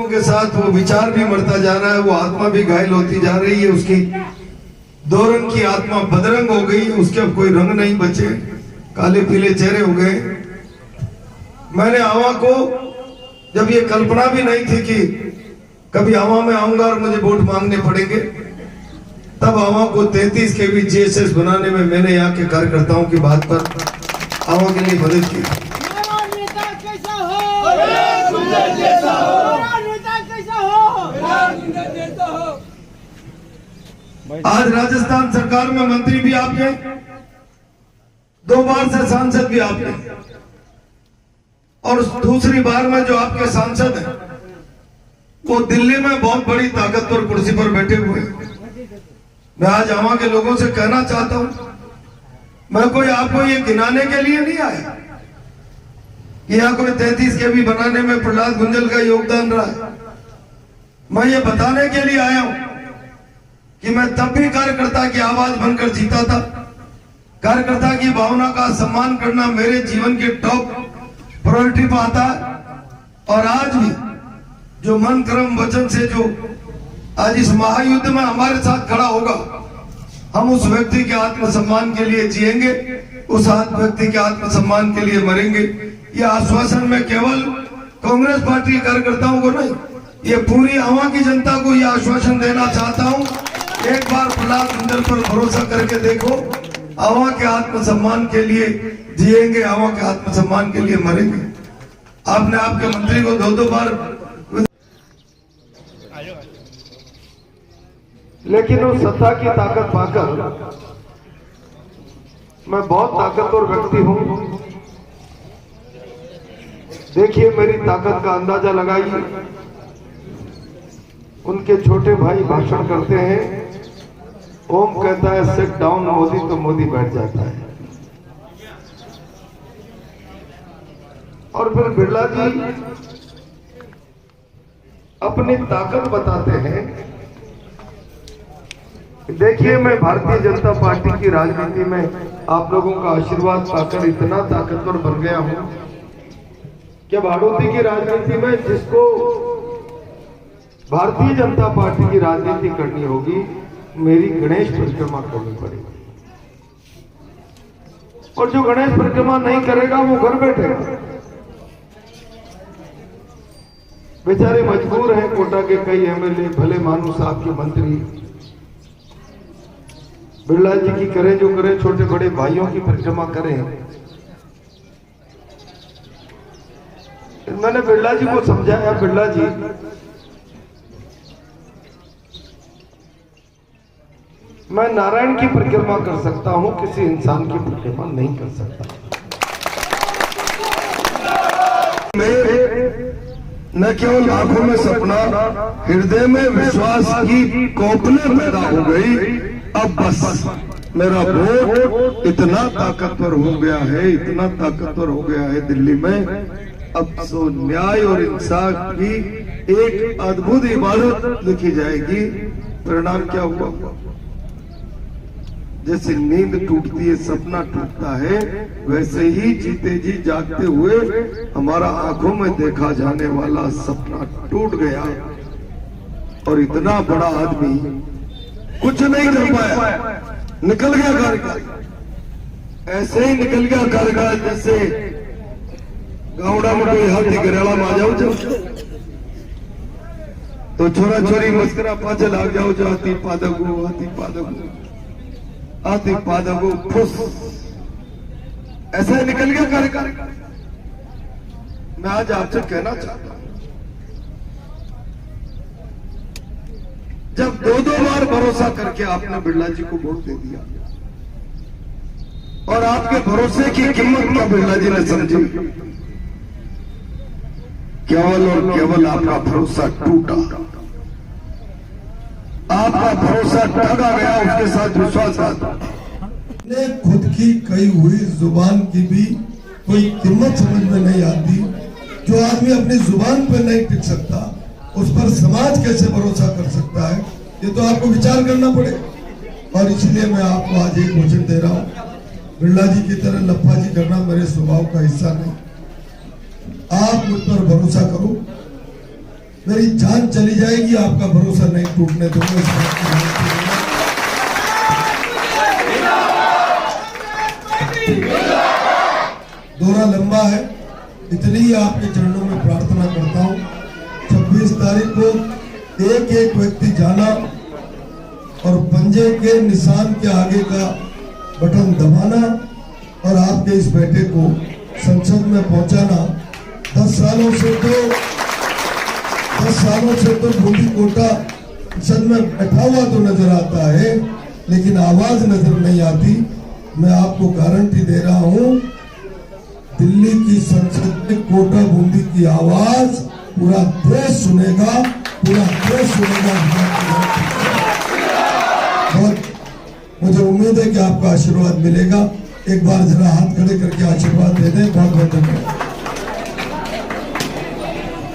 के साथ वो विचार भी मरता जा रहा है, वो आत्मा भी घायल होती जा रही है। उसकी दो रंग की आत्मा बदरंग हो गई, उसके अब कोई रंग नहीं बचे, काले पीले चेहरे हो गए। मैंने आवा को जब ये कल्पना भी नहीं थी कि कभी आवा में आऊंगा और मुझे वोट मांगने पड़ेंगे, तब आवा को 33 के भी जीएसएस बनाने में मैंने यहाँ के कार्यकर्ताओं की बात पर आवा के लिए मदद की। आज राजस्थान सरकार में मंत्री भी आपके, 2 बार से सांसद भी आपके, और दूसरी बार में जो आपके सांसद हैं वो दिल्ली में बहुत बड़ी ताकतवर कुर्सी पर बैठे हुए हैं। मैं आज आवा के लोगों से कहना चाहता हूं, मैं कोई आपको ये गिनाने के लिए नहीं आया कि यहाँ कोई 33 के भी बनाने में प्रहलाद गुंजल का योगदान रहा है। मैं ये बताने के लिए आया हूं कि मैं तब भी कार्यकर्ता की आवाज बनकर जीता था। कार्यकर्ता की भावना का सम्मान करना मेरे जीवन के टॉप प्रायोरिटी पर आता है। और आज भी जो मन कर्म वचन से जो आज इस महायुद्ध में हमारे साथ खड़ा होगा, हम उस व्यक्ति के आत्मसम्मान के लिए जिएंगे, उस व्यक्ति के आत्मसम्मान के लिए मरेंगे। यह आश्वासन मैं केवल कांग्रेस पार्टी के कार्यकर्ताओं को नहीं, ये पूरी आवा की जनता को यह आश्वासन देना चाहता हूं। एक बार प्रहलाद गुंजल पर भरोसा करके देखो, आवा के आत्मसम्मान के लिए जिएंगे, आवा के आत्मसम्मान के लिए मरेंगे। आपने आपके मंत्री को 2 बार, लेकिन उस सत्ता की ताकत पाकर मैं बहुत ताकतवर व्यक्ति हूं। देखिए मेरी ताकत का अंदाजा लगाइए। उनके छोटे भाई भाषण करते हैं, ओम कहता है सिट डाउन मोदी, तो मोदी बैठ जाता है। और फिर बिरला जी अपनी ताकत बताते हैं। देखिए मैं भारतीय जनता पार्टी की राजनीति में आप लोगों का आशीर्वाद पाकर इतना ताकतवर बन गया हूं कि भाड़ोती की राजनीति में जिसको भारतीय जनता पार्टी की राजनीति करनी होगी, मेरी गणेश परिक्रमा करनी पड़ेगी। और जो गणेश परिक्रमा नहीं करेगा वो घर बैठेगा। बेचारे मजबूर हैं। कोटा के कई एमएलए, भले मानुस आपके मंत्री, बिरला जी की करें जो करें, छोटे बड़े भाइयों की परिक्रमा करें। मैंने बिरला जी को समझाया, बिरला जी मैं नारायण की परिक्रमा कर सकता हूं, किसी इंसान की परिक्रमा नहीं कर सकता। न केवल आंखों में सपना, हृदय में विश्वास की कोपलें पैदा हो गई। अब बस मेरा वोट इतना ताकतवर हो गया है, इतना ताकतवर हो गया है दिल्ली में। अब तो न्याय और इंसाफ की एक अद्भुत इबादत लिखी जाएगी। परिणाम क्या हुआ? जैसे नींद टूटती है, सपना टूटता है, वैसे ही जीते जी जागते हुए हमारा आंखों में देखा जाने वाला सपना टूट गया। और इतना बड़ा आदमी कुछ नहीं कर पाया, निकल गया कार्यकाल। ऐसे ही निकल गया कार्यकाल जैसे गावड़ा में हाथी गरेड़ा में आ जाओ तो छोरा छोरी मस्करा पाछे लाग जाओ, जो हाथी पादगो, हाथी पादगो, हाथी पादगो फुस, ऐसे निकल गया कार्यकाल। मैं आज आपसे कहना चाहता हूं, जब 2 बार भरोसा करके आपने बिरला जी को वोट दे दिया और आपके भरोसे की कीमत क्या बिरला जी ने समझी, केवल और केवल आपका भरोसा टूटा, आपका भरोसा ठगा गया, उसके साथ विश्वासघात। ने खुद की कही हुई जुबान की भी कोई कीमत समझ में नहीं आती। जो आदमी अपनी जुबान पर नहीं टिक सकता, उस पर समाज कैसे भरोसा कर सकता है? ये तो आपको विचार करना पड़ेगा। और इसलिए मैं आपको आज एक वचन दे रहा हूं, बिरला जी की तरह लफाजी करना मेरे स्वभाव का हिस्सा नहीं। आप मुझ पर भरोसा करो। मेरी जान चली जाएगी, आपका भरोसा नहीं टूटने दूंगा। दौरा लंबा है, इतनी ही आपके चरणों में प्रार्थना करता हूं। 26 तारीख को एक एक व्यक्ति जाना और पंजे के निशान के आगे का बटन दबाना और आपके इस बेटे को संसद में पहुंचाना। 10 सालों से तो बूंदी कोटा संसद में बैठा हुआ तो नजर आता है, लेकिन आवाज नजर नहीं आती। मैं आपको गारंटी दे रहा हूं, दिल्ली की संसद में कोटा बूंदी की आवाज पूरा देश सुनेगा, पूरा देश सुनेगा। बहुत मुझे उम्मीद है कि आपका आशीर्वाद मिलेगा। एक बार जरा हाथ खड़े करके आशीर्वाद दे दें। बहुत बहुत धन्यवाद।